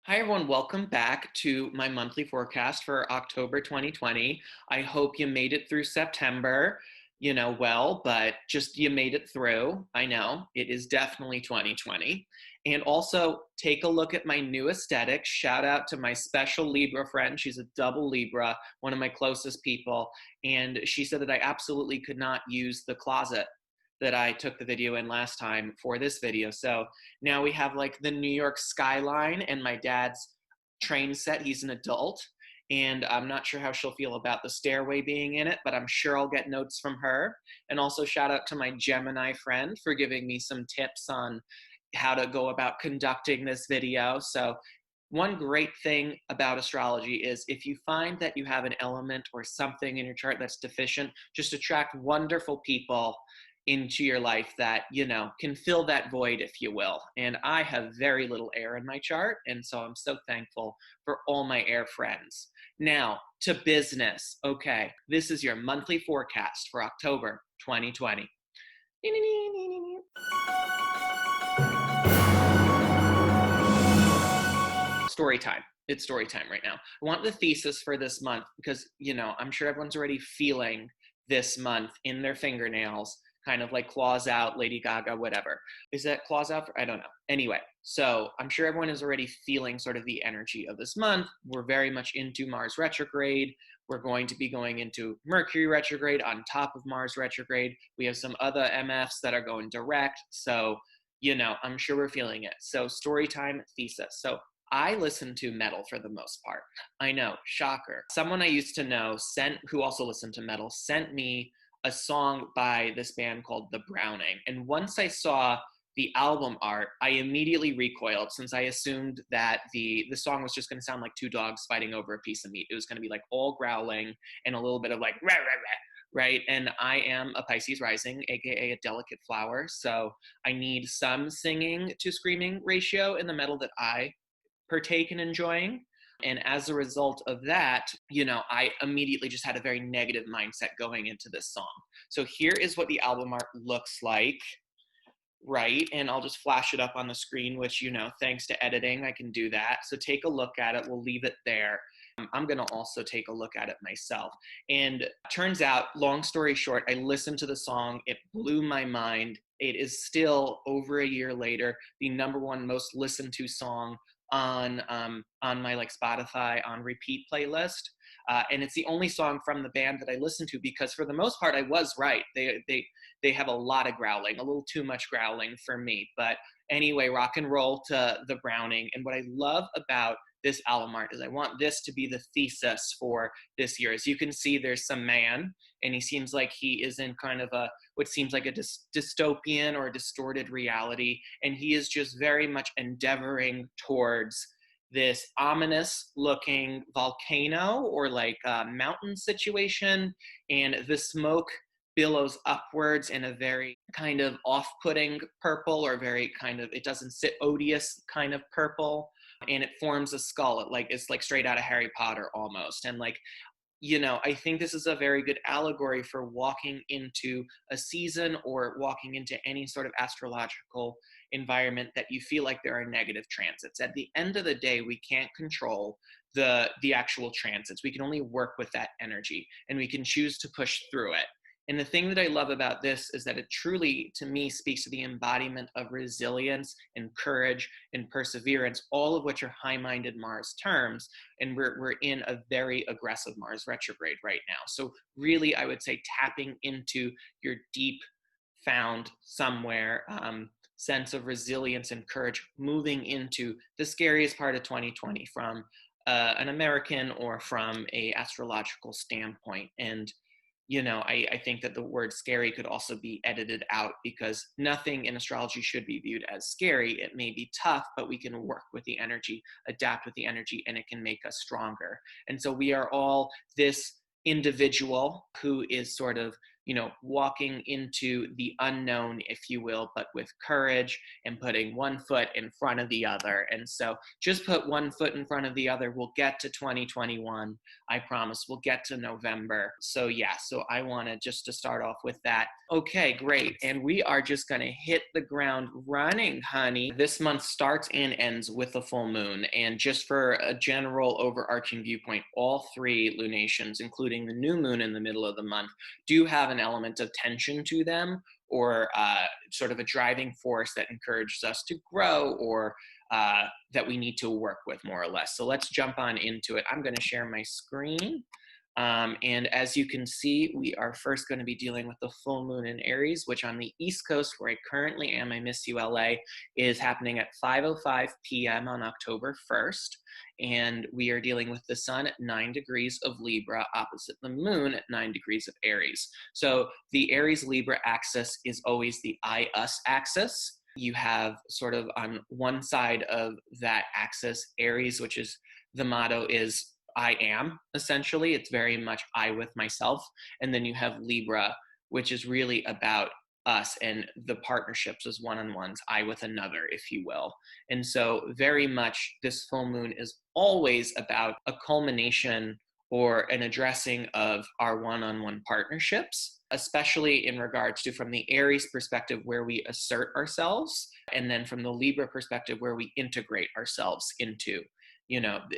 Hi, everyone. Welcome back to my monthly forecast for October 2020. I hope you made it through September, but just you made it through. I know it is definitely 2020. And also take a look at my new aesthetic. Shout out to my special Libra friend. She's a double Libra, one of my closest people. And she said that I absolutely could not use the closet that I took the video in last time for this video. So now we have like the New York skyline and my dad's train set. He's an adult, and I'm not sure how she'll feel about the stairway being in it, but I'm sure I'll get notes from her. And also shout out to my Gemini friend for giving me some tips on how to go about conducting this video. So one great thing about astrology is if you find that you have an element or something in your chart that's deficient, just attract wonderful people into your life that, can fill that void, if you will. And I have very little air in my chart. And so I'm so thankful for all my air friends. Now to business. Okay. This is your monthly forecast for October 2020. Story time. It's story time right now. I want the thesis for this month because, I'm sure everyone's already feeling this month in their fingernails, kind of like claws out, Lady Gaga, whatever. Is that claws out? I don't know. Anyway, so I'm sure everyone is already feeling sort of the energy of this month. We're very much into Mars retrograde. We're going to be going into Mercury retrograde on top of Mars retrograde. We have some other MFs that are going direct. So, I'm sure we're feeling it. So story time thesis. So I listen to metal for the most part. I know, shocker. Someone I used to know who also listened to metal, sent me a song by this band called The Browning. And once I saw the album art, I immediately recoiled since I assumed that the song was just going to sound like two dogs fighting over a piece of meat. It was going to be like all growling and a little bit of like rah, rah, rah, right? And I am a Pisces rising, aka a delicate flower. So I need some singing to screaming ratio in the metal that I partake in enjoying. And as a result of that, I immediately just had a very negative mindset going into this song. So here is what the album art looks like, right? And I'll just flash it up on the screen, which, thanks to editing, I can do that. So take a look at it. We'll leave it there. I'm going to also take a look at it myself. And turns out, long story short, I listened to the song. It blew my mind. It is still, over a year later, the #1 most listened to song on my like Spotify on repeat playlist. And it's the only song from the band that I listen to because for the most part I was right. They have a lot of growling, a little too much growling for me. But anyway, rock and roll to The Browning. And what I love about this album art is I want this to be the thesis for this year. As you can see, there's some man, and he seems like he is in kind of what seems like a dystopian or distorted reality, and he is just very much endeavoring towards this ominous looking volcano or like a mountain situation, and the smoke billows upwards in a very kind of off-putting purple, or very kind of, it doesn't sit, odious kind of purple, and it forms a skull. It's like straight out of Harry Potter almost. And like, I think this is a very good allegory for walking into a season or walking into any sort of astrological environment that you feel like there are negative transits. At the end of the day, we can't control the actual transits. We can only work with that energy, and we can choose to push through it. And the thing that I love about this is that it truly, to me, speaks to the embodiment of resilience and courage and perseverance, all of which are high-minded Mars terms. And we're in a very aggressive Mars retrograde right now. So really, I would say tapping into your deep found somewhere sense of resilience and courage, moving into the scariest part of 2020 from an American or from a astrological standpoint. And I think that the word scary could also be edited out because nothing in astrology should be viewed as scary. It may be tough, but we can work with the energy, adapt with the energy, and it can make us stronger. And so we are all this individual who is sort of, walking into the unknown, if you will, but with courage and putting one foot in front of the other. And so just put one foot in front of the other. We'll get to 2021. I promise we'll get to November. So yeah, so I wanted just to start off with that. Okay, great. And we are just going to hit the ground running, honey. This month starts and ends with a full moon. And just for a general overarching viewpoint, all three lunations, including the new moon in the middle of the month, do have an element of tension to them, or sort of a driving force that encourages us to grow, or that we need to work with, more or less. So let's jump on into it. I'm going to share my screen. And as you can see, we are first going to be dealing with the full moon in Aries, which on the East Coast, where I currently am, I miss you, LA, is happening at 5:05 p.m. on October 1st. And we are dealing with the sun at 9 degrees of Libra, opposite the moon at 9 degrees of Aries. So the Aries-Libra axis is always the I-us axis. You have sort of on one side of that axis, Aries, which is the motto is I am, essentially. It's very much I with myself. And then you have Libra, which is really about us and the partnerships as one-on-ones, I with another, if you will. And so very much this full moon is always about a culmination or an addressing of our one-on-one partnerships, especially in regards to, from the Aries perspective, where we assert ourselves, and then from the Libra perspective, where we integrate ourselves into,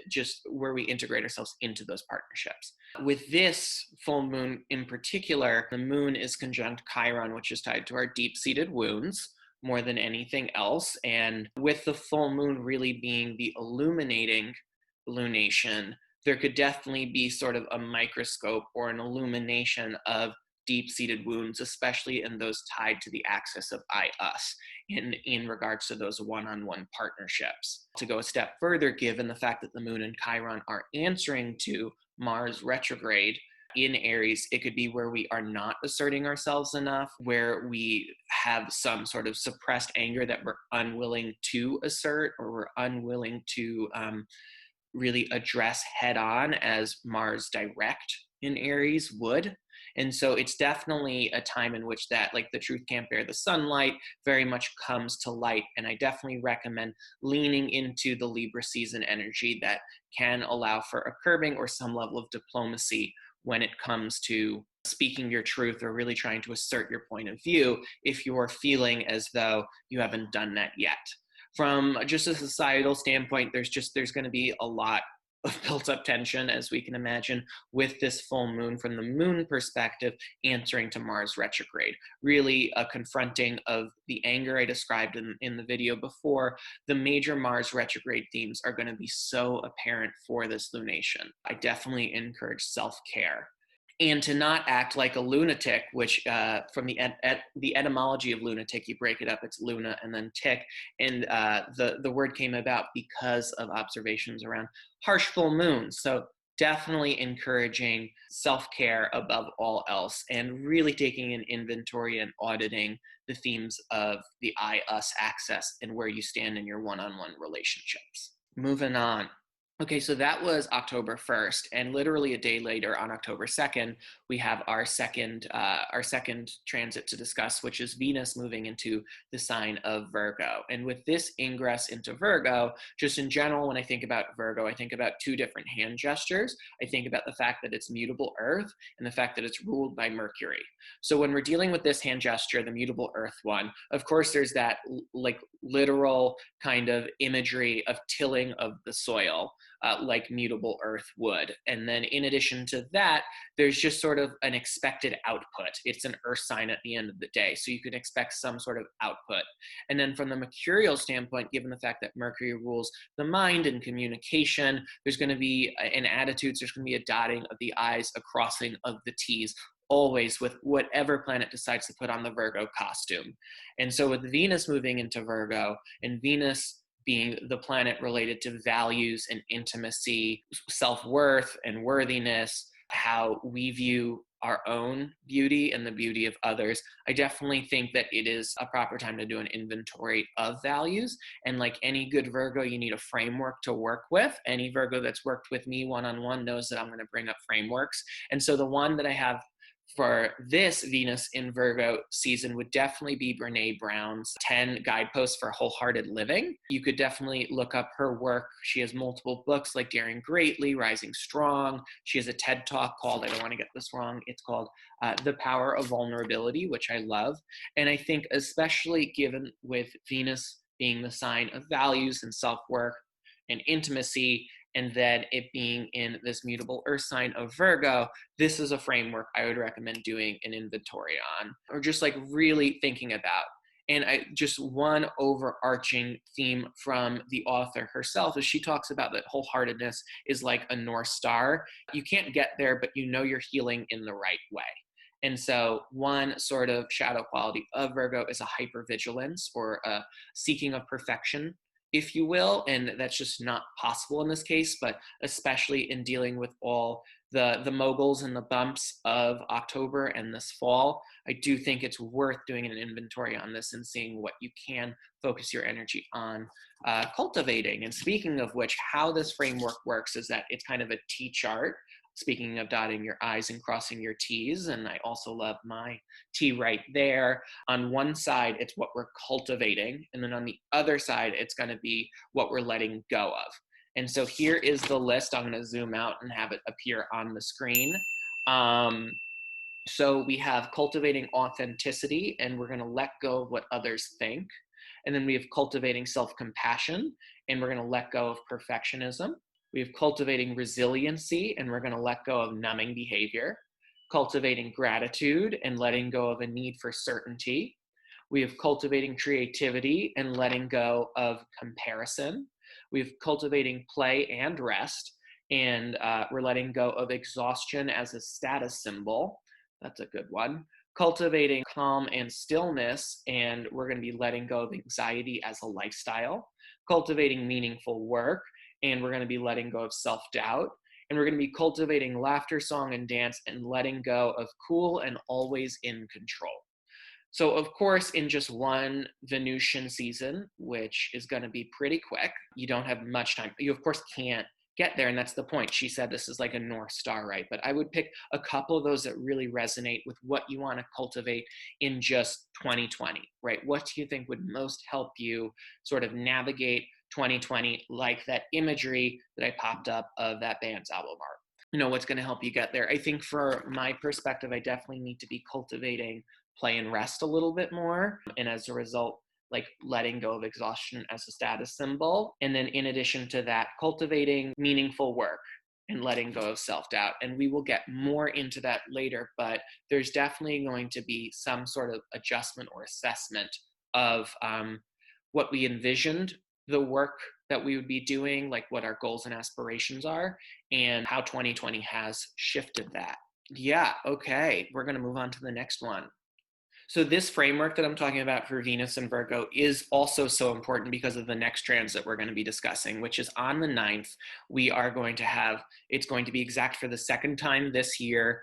just where we integrate ourselves into those partnerships. With this full moon in particular, the moon is conjunct Chiron, which is tied to our deep-seated wounds more than anything else. And with the full moon really being the illuminating lunation, there could definitely be sort of a microscope or an illumination of deep-seated wounds, especially in those tied to the axis of I-us, in regards to those one-on-one partnerships. To go a step further, given the fact that the moon and Chiron are answering to Mars retrograde in Aries, it could be where we are not asserting ourselves enough, where we have some sort of suppressed anger that we're unwilling to assert, or we're unwilling to really address head on, as Mars direct in Aries would. And so it's definitely a time in which that, like, the truth can't bear the sunlight, very much comes to light. And I definitely recommend leaning into the Libra season energy that can allow for a curbing or some level of diplomacy when it comes to speaking your truth or really trying to assert your point of view, if you're feeling as though you haven't done that yet. From just a societal standpoint, there's going to be a lot of built up tension, as we can imagine, with this full moon from the moon perspective answering to Mars retrograde. Really a confronting of the anger I described in the video before. The major Mars retrograde themes are going to be so apparent for this lunation. I definitely encourage self-care. And to not act like a lunatic, which from the etymology of lunatic, you break it up, it's luna and then tick. And the word came about because of observations around harsh full moons. So definitely encouraging self-care above all else, and really taking an inventory and auditing the themes of the I-us axis and where you stand in your one-on-one relationships. Moving on. Okay, so that was October 1st, and literally a day later, on October 2nd, we have our second transit to discuss, which is Venus moving into the sign of Virgo. And with this ingress into Virgo, just in general, when I think about Virgo, I think about two different hand gestures. I think about the fact that it's mutable earth and the fact that it's ruled by Mercury. So when we're dealing with this hand gesture, the mutable earth one, of course, there's that like literal kind of imagery of tilling of the soil. Like mutable earth would. And then in addition to that, there's just sort of an expected output. It's an earth sign at the end of the day, so you can expect some sort of output. And then from the mercurial standpoint, given the fact that Mercury rules the mind and communication, there's going to be, in attitudes, there's going to be a dotting of the I's, a crossing of the T's, always with whatever planet decides to put on the Virgo costume. And so with Venus moving into Virgo, and Venus being the planet related to values and intimacy, self-worth and worthiness, how we view our own beauty and the beauty of others, I definitely think that it is a proper time to do an inventory of values. And like any good Virgo, you need a framework to work with. Any Virgo that's worked with me one-on-one knows that I'm going to bring up frameworks. And so the one that I have for this Venus in Virgo season would definitely be Brene Brown's 10 guideposts for wholehearted living. You could definitely look up her work. She has multiple books like Daring Greatly, Rising Strong. She has a TED Talk called, I don't want to get this wrong, it's called The Power of Vulnerability, which I love. And I think especially given with Venus being the sign of values and self-worth and intimacy, and then it being in this mutable earth sign of Virgo, this is a framework I would recommend doing an inventory on, or just like really thinking about. And just one overarching theme from the author herself is she talks about that wholeheartedness is like a North Star. You can't get there, but you know you're healing in the right way. And so one sort of shadow quality of Virgo is a hypervigilance or a seeking of perfection, if you will, and that's just not possible in this case, but especially in dealing with all the moguls and the bumps of October and this fall, I do think it's worth doing an inventory on this and seeing what you can focus your energy on cultivating. And speaking of which, how this framework works is that it's kind of a T chart. Speaking of dotting your I's and crossing your T's, and I also love my T right there. On one side, it's what we're cultivating, and then on the other side, it's going to be what we're letting go of. And so here is the list. I'm going to zoom out and have it appear on the screen. So we have cultivating authenticity, and we're going to let go of what others think. And then we have cultivating self-compassion, and we're going to let go of perfectionism. We have cultivating resiliency, and we're going to let go of numbing behavior. Cultivating gratitude and letting go of a need for certainty. We have cultivating creativity and letting go of comparison. We have cultivating play and rest, and we're letting go of exhaustion as a status symbol. That's a good one. Cultivating calm and stillness, and we're going to be letting go of anxiety as a lifestyle. Cultivating meaningful work, and we're going to be letting go of self-doubt. And we're going to be cultivating laughter, song, and dance, and letting go of cool and always in control. So, of course, in just one Venusian season, which is going to be pretty quick, you don't have much time. You, of course, can't get there, and that's the point. She said this is like a North Star, right? But I would pick a couple of those that really resonate with what you want to cultivate in just 2020, right? What do you think would most help you sort of navigate 2020, like that imagery that I popped up of that band's album art? You know, what's going to help you get there? I think for my perspective, I definitely need to be cultivating play and rest a little bit more. And as a result, like letting go of exhaustion as a status symbol. And then in addition to that, cultivating meaningful work and letting go of self-doubt. And we will get more into that later, but there's definitely going to be some sort of adjustment or assessment of what we envisioned the work that we would be doing, like what our goals and aspirations are, and how 2020 has shifted that. Yeah, okay, we're going to move on to the next one. So this framework that I'm talking about for Venus and Virgo is also so important because of the next transit we're going to be discussing, which is on the 9th. We are going to have, it's going to be exact for the second time this year,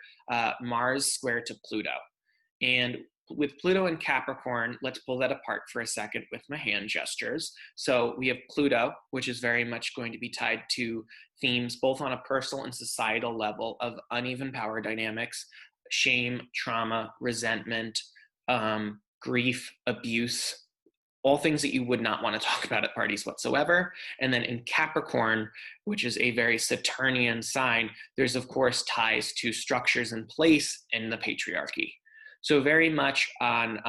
Mars square to Pluto. And with Pluto and Capricorn, let's pull that apart for a second with my hand gestures. So we have Pluto, which is very much going to be tied to themes both on a personal and societal level of uneven power dynamics, shame, trauma, resentment, grief, abuse, all things that you would not want to talk about at parties whatsoever. And then in Capricorn, which is a very Saturnian sign, there's of course ties to structures in place in the patriarchy. So very much on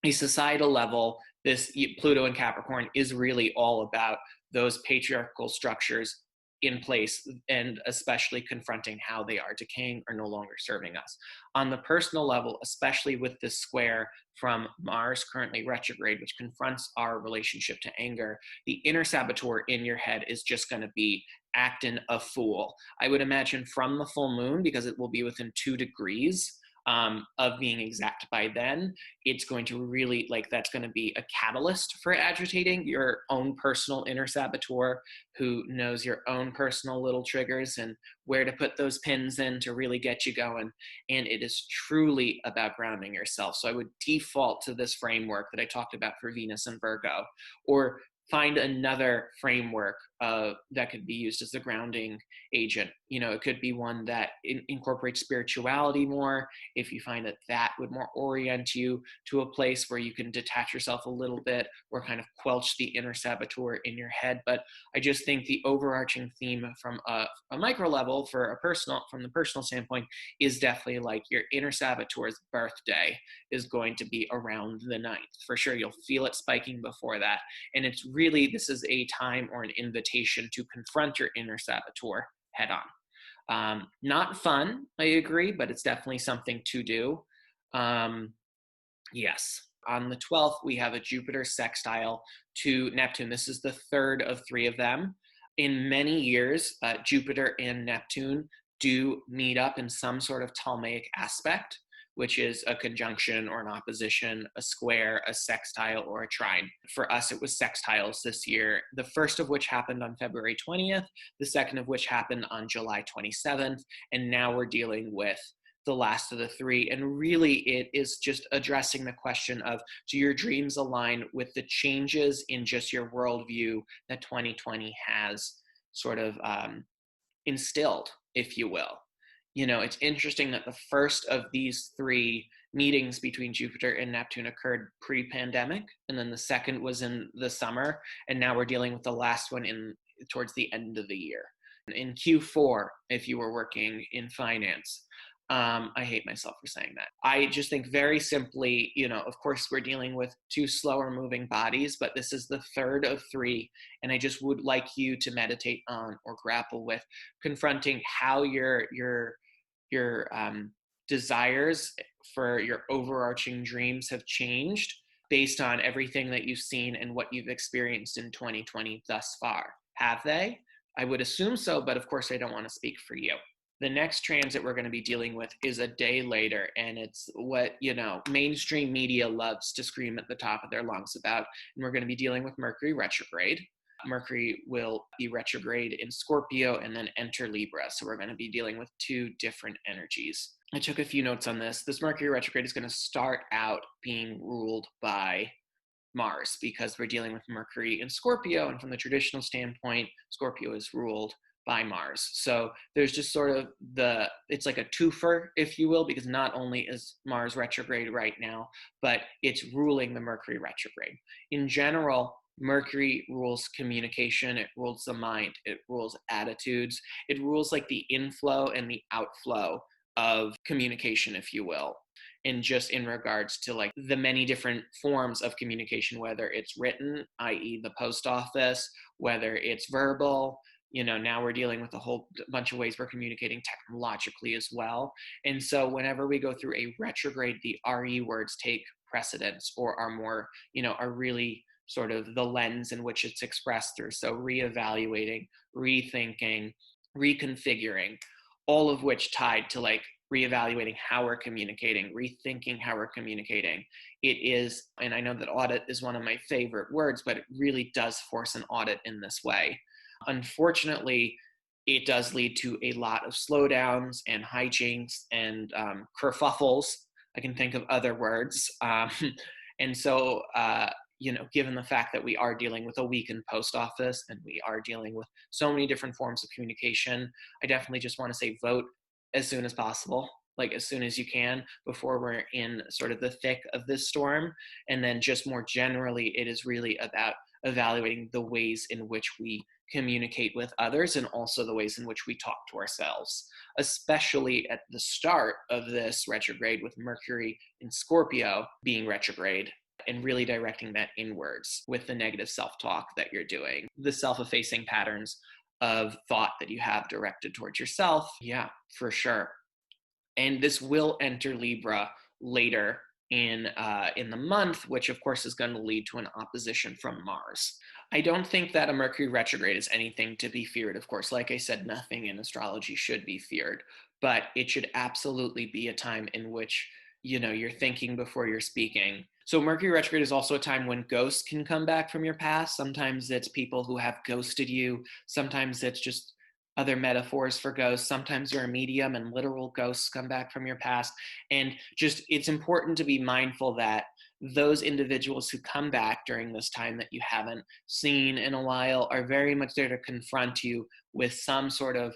a societal level, this Pluto and Capricorn is really all about those patriarchal structures in place, and especially confronting how they are decaying or no longer serving us. On the personal level, especially with this square from Mars currently retrograde, which confronts our relationship to anger, the inner saboteur in your head is just going to be acting a fool. I would imagine from the full moon, because it will be within 2 degrees of being exact by then, it's going to really, like, that's going to be a catalyst for agitating your own personal inner saboteur, who knows your own personal little triggers and where to put those pins in to really get you going. And it is truly about grounding yourself. So I would default to this framework that I talked about for Venus and Virgo, or find another framework that could be used as a grounding agent. It could be one that incorporates spirituality more, if you find that that would more orient you to a place where you can detach yourself a little bit or kind of quelch the inner saboteur in your head. But I just think the overarching theme from a micro level from the personal standpoint is definitely like your inner saboteur's birthday is going to be around the 9th. For sure, you'll feel it spiking before that. And it's really, this is a time or an invitation to confront your inner saboteur head on. Not fun, I agree, but it's definitely something to do. Yes. On the 12th, we have a Jupiter sextile to Neptune. This is the third of 3 of them. In many years, Jupiter and Neptune do meet up in some sort of Ptolemaic aspect, which is a conjunction or an opposition, a square, a sextile, or a trine. For us, it was sextiles this year, the first of which happened on February 20th, the second of which happened on July 27th, and now we're dealing with the last of the 3. And really, it is just addressing the question of, do your dreams align with the changes in just your worldview that 2020 has sort of instilled, if you will? It's interesting that the first of these 3 meetings between Jupiter and Neptune occurred pre-pandemic, and then the second was in the summer, and now we're dealing with the last one towards the end of the year. In Q4, if you were working in finance, I hate myself for saying that. I just think very simply, of course, we're dealing with 2 slower moving bodies, but this is the third of 3. And I just would like you to meditate on or grapple with confronting how your desires for your overarching dreams have changed based on everything that you've seen and what you've experienced in 2020 thus far. Have they? I would assume so, but of course I don't want to speak for you. The next transit we're going to be dealing with is a day later, and it's what, mainstream media loves to scream at the top of their lungs about, and we're going to be dealing with Mercury retrograde. Mercury will be retrograde in Scorpio and then enter Libra, so we're going to be dealing with 2 different energies. I took a few notes on this. This Mercury retrograde is going to start out being ruled by Mars, because we're dealing with Mercury in Scorpio, and from the traditional standpoint, Scorpio is ruled by Mars. So there's just sort of it's like a twofer, if you will, because not only is Mars retrograde right now, but it's ruling the Mercury retrograde. In general, Mercury rules communication, it rules the mind, it rules attitudes, it rules like the inflow and the outflow of communication, if you will. And just in regards to like the many different forms of communication, whether it's written, i.e. the post office, whether it's verbal, now we're dealing with a whole bunch of ways we're communicating technologically as well. And so whenever we go through a retrograde, the RE words take precedence or are more, are really sort of the lens in which it's expressed through. So reevaluating, rethinking, reconfiguring, all of which tied to like reevaluating how we're communicating, rethinking how we're communicating. It is, and I know that audit is one of my favorite words, but it really does force an audit in this way. Unfortunately, it does lead to a lot of slowdowns and hijinks and kerfuffles. I can think of other words. And so, given the fact that we are dealing with a weakened post office and we are dealing with so many different forms of communication, I definitely just want to say vote as soon as possible, like as soon as you can, before we're in sort of the thick of this storm. And then just more generally, it is really about evaluating the ways in which we communicate with others and also the ways in which we talk to ourselves, especially at the start of this retrograde with Mercury in Scorpio being retrograde, and really directing that inwards with the negative self-talk that you're doing, the self-effacing patterns of thought that you have directed towards yourself. Yeah, for sure. And this will enter Libra later in the month, which of course is going to lead to an opposition from Mars. I don't think that a Mercury retrograde is anything to be feared. Of course, like I said, nothing in astrology should be feared, but it should absolutely be a time in which, you're thinking before you're speaking. So Mercury retrograde is also a time when ghosts can come back from your past. Sometimes it's people who have ghosted you. Sometimes it's just other metaphors for ghosts. Sometimes you're a medium and literal ghosts come back from your past. And just, it's important to be mindful that those individuals who come back during this time that you haven't seen in a while are very much there to confront you with some sort of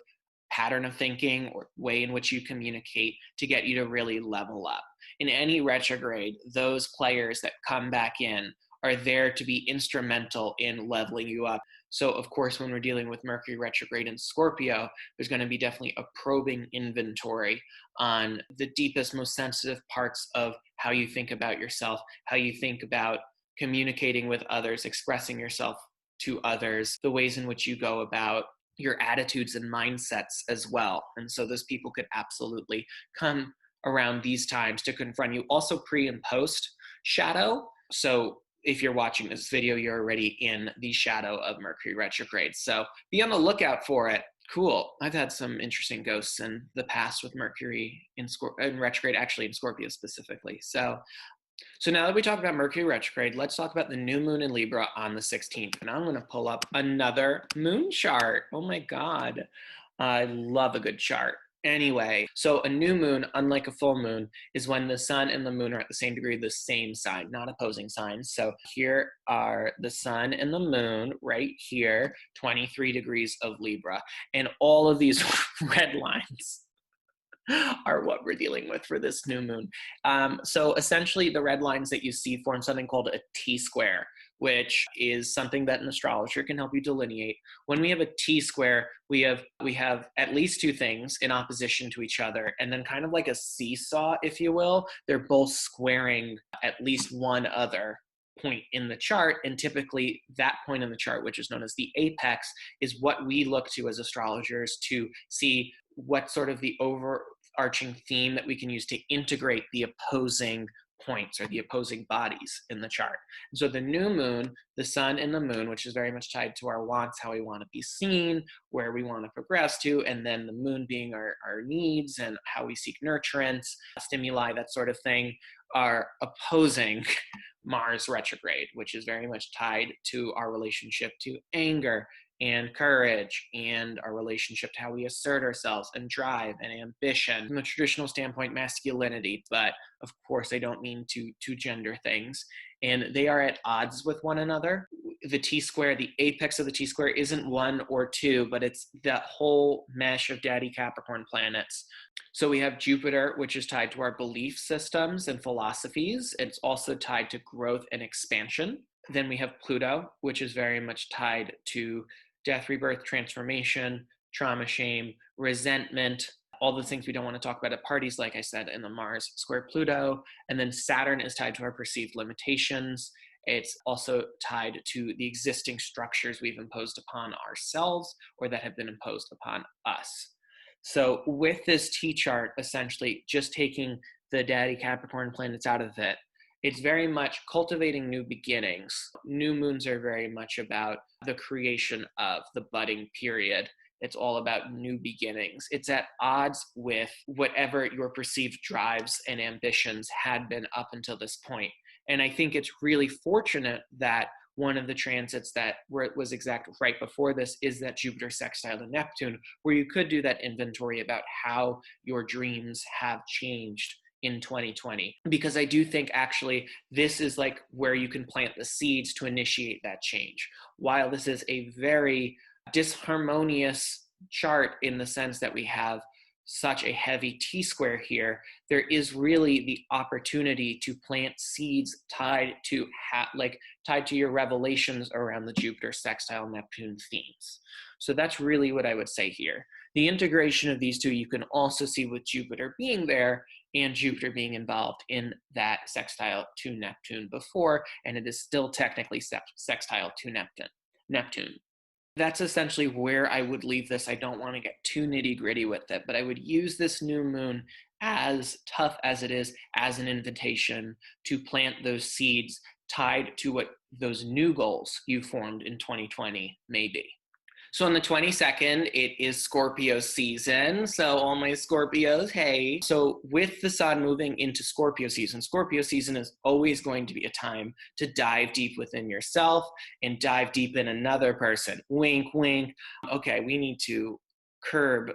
pattern of thinking or way in which you communicate to get you to really level up. In any retrograde, those players that come back in are there to be instrumental in leveling you up. So, of course, when we're dealing with Mercury retrograde in Scorpio, there's going to be definitely a probing inventory on the deepest, most sensitive parts of how you think about yourself, how you think about communicating with others, expressing yourself to others, the ways in which you go about your attitudes and mindsets as well. And so those people could absolutely come around these times to confront you. Also pre and post shadow. So if you're watching this video, you're already in the shadow of Mercury retrograde. So be on the lookout for it. Cool. I've had some interesting ghosts in the past with Mercury in retrograde, actually in Scorpio specifically. So now that we talked about Mercury retrograde, let's talk about the new moon in Libra on the 16th. And I'm going to pull up another moon chart. Oh my God. I love a good chart. Anyway, so a new moon, unlike a full moon, is when the sun and the moon are at the same degree, the same sign, not opposing signs. So here are the sun and the moon right here, 23 degrees of Libra. And all of these red lines are what we're dealing with for this new moon. So essentially the red lines that you see form something called a T-square, which is something that an astrologer can help you delineate. When we have a T-square, we have at least two things in opposition to each other, and then kind of like a seesaw, if you will, they're both squaring at least one other point in the chart, and typically that point in the chart, which is known as the apex, is what we look to as astrologers to see what sort of the overarching theme that we can use to integrate the opposing points or the opposing bodies in the chart. And so the new moon, the sun and the moon, which is very much tied to our wants, how we want to be seen, where we want to progress to, and then the moon being our needs and how we seek nurturance, stimuli, that sort of thing, are opposing Mars retrograde, which is very much tied to our relationship to anger and courage and our relationship to how we assert ourselves and drive and ambition. From a traditional standpoint, masculinity, but of course they don't mean two gender things. And they are at odds with one another. The T-square, the apex of the T-square isn't one or two, but it's that whole mesh of daddy Capricorn planets. So we have Jupiter, which is tied to our belief systems and philosophies. It's also tied to growth and expansion. Then we have Pluto, which is very much tied to death, rebirth, transformation, trauma, shame, resentment, all the things we don't want to talk about at parties, like I said, in the Mars square Pluto. And then Saturn is tied to our perceived limitations. It's also tied to the existing structures we've imposed upon ourselves or that have been imposed upon us. So with this T-chart, essentially just taking the daddy Capricorn planets out of it, it's very much cultivating new beginnings. New moons are very much about the creation of the budding period. It's all about new beginnings. It's at odds with whatever your perceived drives and ambitions had been up until this point. And I think it's really fortunate that one of the transits that was exact right before this is that Jupiter sextile to Neptune, where you could do that inventory about how your dreams have changed in 2020, because I do think actually this is like where you can plant the seeds to initiate that change. While this is a very disharmonious chart in the sense that we have such a heavy T-square here, there is really the opportunity to plant seeds tied to your revelations around the Jupiter sextile Neptune themes. So that's really what I would say here. The integration of these two you can also see with Jupiter being there and Jupiter being involved in that sextile to Neptune before, and it is still technically sextile to Neptune. That's essentially where I would leave this. I don't want to get too nitty-gritty with it, but I would use this new moon, as tough as it is, as an invitation to plant those seeds tied to what those new goals you formed in 2020 may be. So on the 22nd, it is Scorpio season. So all my Scorpios, hey. So with the sun moving into Scorpio season is always going to be a time to dive deep within yourself and dive deep in another person. Wink, wink. Okay, we need to curb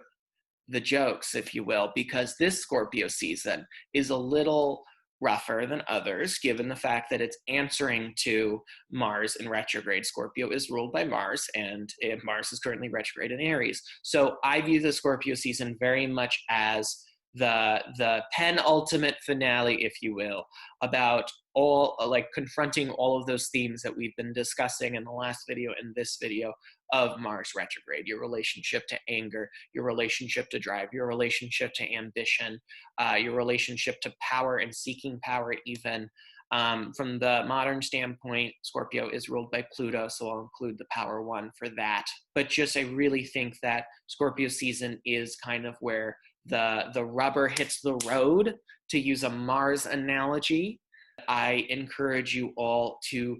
the jokes, if you will, because this Scorpio season is a little rougher than others, given the fact that it's answering to Mars in retrograde. Scorpio is ruled by Mars, and Mars is currently retrograde in Aries. So I view the Scorpio season very much as the penultimate finale, if you will, about all like confronting all of those themes that we've been discussing in the last video and this video of Mars retrograde: your relationship to anger, your relationship to drive, your relationship to ambition, your relationship to power and seeking power even. From the modern standpoint, Scorpio is ruled by Pluto, so I'll include the power one for that. But just I really think that Scorpio season is kind of where the rubber hits the road, to use a Mars analogy. I encourage you all to,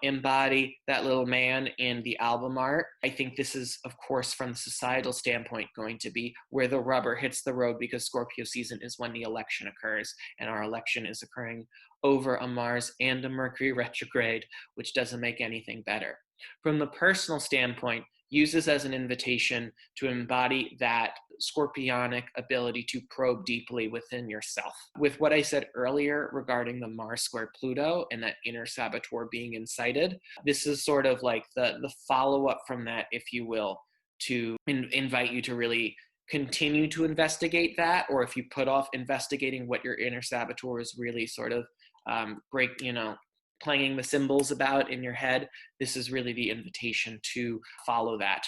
embody that little man in the album art. I think this is, of course, from the societal standpoint, going to be where the rubber hits the road, because Scorpio season is when the election occurs, and our election is occurring over a Mars and a Mercury retrograde, which doesn't make anything better. From the personal standpoint, use this as an invitation to embody that scorpionic ability to probe deeply within yourself. With what I said earlier regarding the Mars square Pluto and that inner saboteur being incited, this is sort of like the follow-up from that, if you will, to invite you to really continue to investigate that, or if you put off investigating what your inner saboteur is really sort of playing the symbols about in your head, this is really the invitation to follow that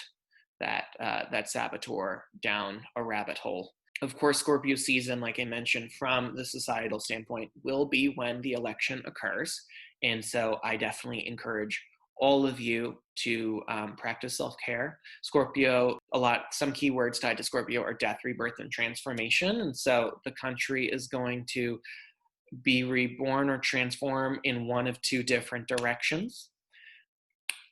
saboteur down a rabbit hole. Of course, Scorpio season, like I mentioned, from the societal standpoint, will be when the election occurs. And so I definitely encourage all of you to practice self-care. Scorpio, some keywords tied to Scorpio are death, rebirth, and transformation. And so the country is going to be reborn or transform in one of two different directions.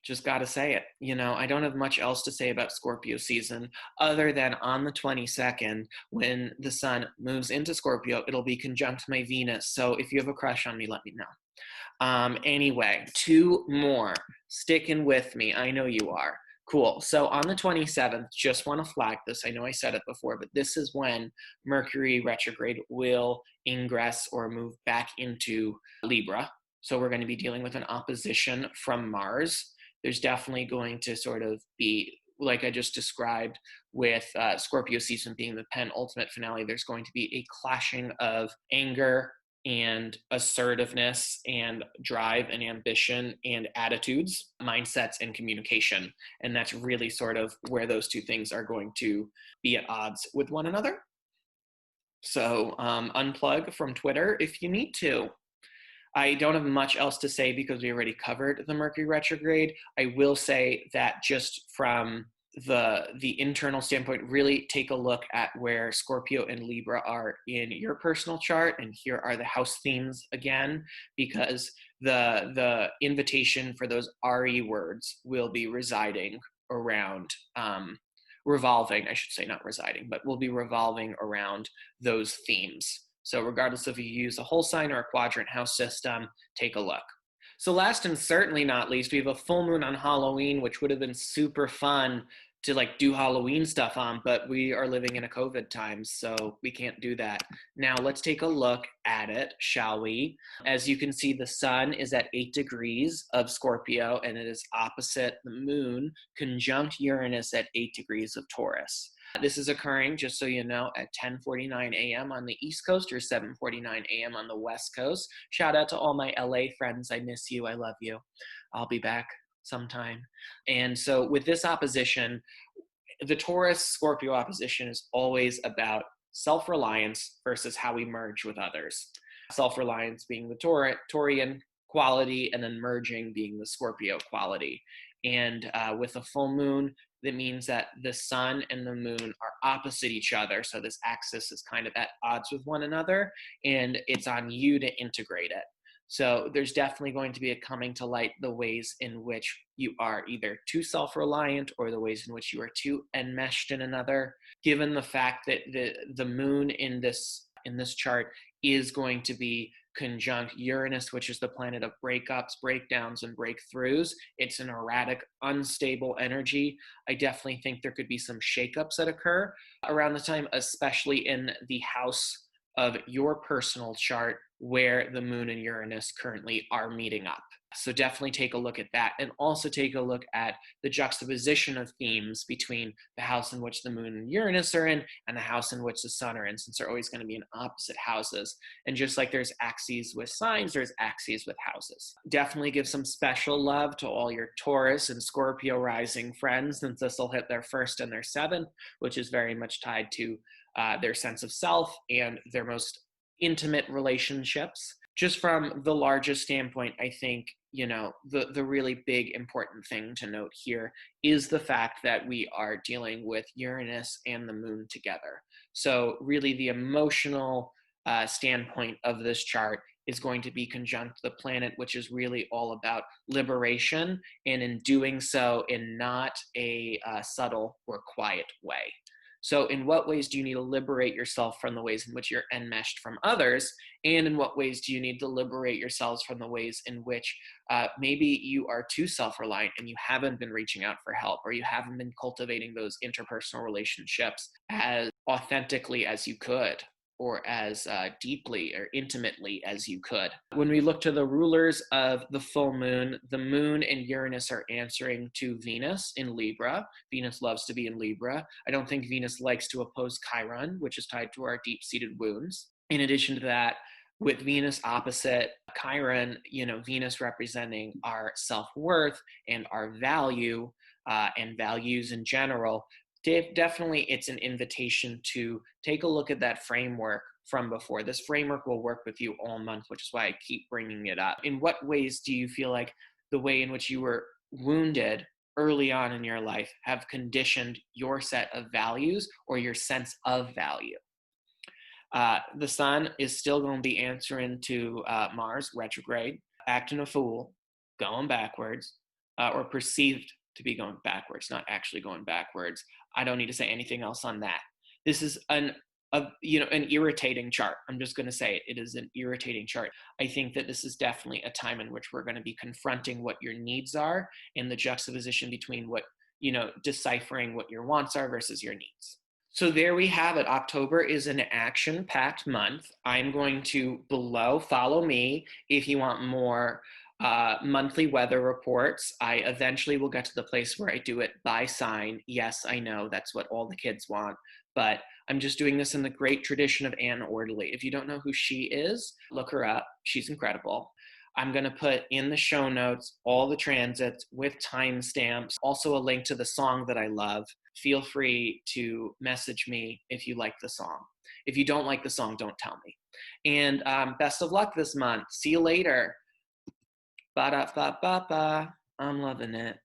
Just got to say it. I don't have much else to say about Scorpio season other than on the 22nd, when the sun moves into Scorpio, it'll be conjunct my Venus. So if you have a crush on me, let me know. Anyway, two more. Sticking with me. I know you are. Cool. So on the 27th, just want to flag this. I know I said it before, but this is when Mercury retrograde will ingress or move back into Libra. So we're going to be dealing with an opposition from Mars. There's definitely going to sort of be, like I just described with Scorpio season being the penultimate finale, there's going to be a clashing of anger and assertiveness and drive and ambition and attitudes, mindsets, and communication. And that's really sort of where those two things are going to be at odds with one another. So unplug from Twitter if you need to. I don't have much else to say because we already covered the Mercury retrograde. I will say that just from the internal standpoint, really take a look at where Scorpio and Libra are in your personal chart. And here are the house themes again, because the invitation for those RE words will be revolving, I should say, not residing, but will be revolving around those themes. So regardless if you use a whole sign or a quadrant house system, take a look. So last and certainly not least, we have a full moon on Halloween, which would have been super fun to do Halloween stuff on, but we are living in a COVID time, so we can't do that. Now let's take a look at it, shall we? As you can see, the sun is at 8 degrees of Scorpio, and it is opposite the moon, conjunct Uranus at 8 degrees of Taurus. This is occurring, just so you know, at 10:49 a.m. on the East Coast or 7:49 a.m. on the West Coast. Shout out to all my LA friends. I miss you. I love you. I'll be back sometime. And so with this opposition, the Taurus-Scorpio opposition is always about self-reliance versus how we merge with others. Self-reliance being the Taurian quality, and then merging being the Scorpio quality. And with a full moon, that means that the sun and the moon are opposite each other. So this axis is kind of at odds with one another, and it's on you to integrate it. So there's definitely going to be a coming to light the ways in which you are either too self-reliant or the ways in which you are too enmeshed in another. Given the fact that the moon in this chart is going to be conjunct Uranus, which is the planet of breakups, breakdowns, and breakthroughs. It's an erratic, unstable energy. I definitely think there could be some shakeups that occur around the time, especially in the house of your personal chart where the moon and Uranus currently are meeting up. So definitely take a look at that, and also take a look at the juxtaposition of themes between the house in which the moon and Uranus are in and the house in which the sun are in, since they're always going to be in opposite houses. And just like there's axes with signs, there's axes with houses. Definitely give some special love to all your Taurus and Scorpio rising friends, since this will hit their 1st and their 7th, which is very much tied to their sense of self and their most intimate relationships. Just from the largest standpoint, I think, the really big important thing to note here is the fact that we are dealing with Uranus and the moon together. So really the emotional standpoint of this chart is going to be conjunct the planet, which is really all about liberation, and in doing so in not a subtle or quiet way. So in what ways do you need to liberate yourself from the ways in which you're enmeshed from others? And in what ways do you need to liberate yourselves from the ways in which maybe you are too self-reliant and you haven't been reaching out for help, or you haven't been cultivating those interpersonal relationships as authentically as you could, or as deeply or intimately as you could. When we look to the rulers of the full moon, the moon and Uranus are answering to Venus in Libra. Venus loves to be in Libra. I don't think Venus likes to oppose Chiron, which is tied to our deep-seated wounds. In addition to that, with Venus opposite Chiron, Venus representing our self-worth and our value and values in general, definitely it's an invitation to take a look at that framework from before. This framework will work with you all month, which is why I keep bringing it up. In what ways do you feel like the way in which you were wounded early on in your life have conditioned your set of values or your sense of value? The sun is still going to be answering to Mars retrograde, acting a fool, going backwards, or perceived to be going backwards, not actually going backwards. I don't need to say anything else on that. This is an irritating chart. I'm just going to say it. It is an irritating chart. I think that this is definitely a time in which we're going to be confronting what your needs are and the juxtaposition between deciphering what your wants are versus your needs. So there we have it. October is an action-packed month. I'm going to follow me if you want more monthly weather reports. I eventually will get to the place where I do it by sign. Yes, I know that's what all the kids want, but I'm just doing this in the great tradition of Anne Orderly. If you don't know who she is, look her up. She's incredible. I'm going to put in the show notes all the transits with timestamps, also a link to the song that I love. Feel free to message me if you like the song. If you don't like the song, don't tell me. And best of luck this month. See you later. Ba-da-ba-ba-ba. I'm loving it.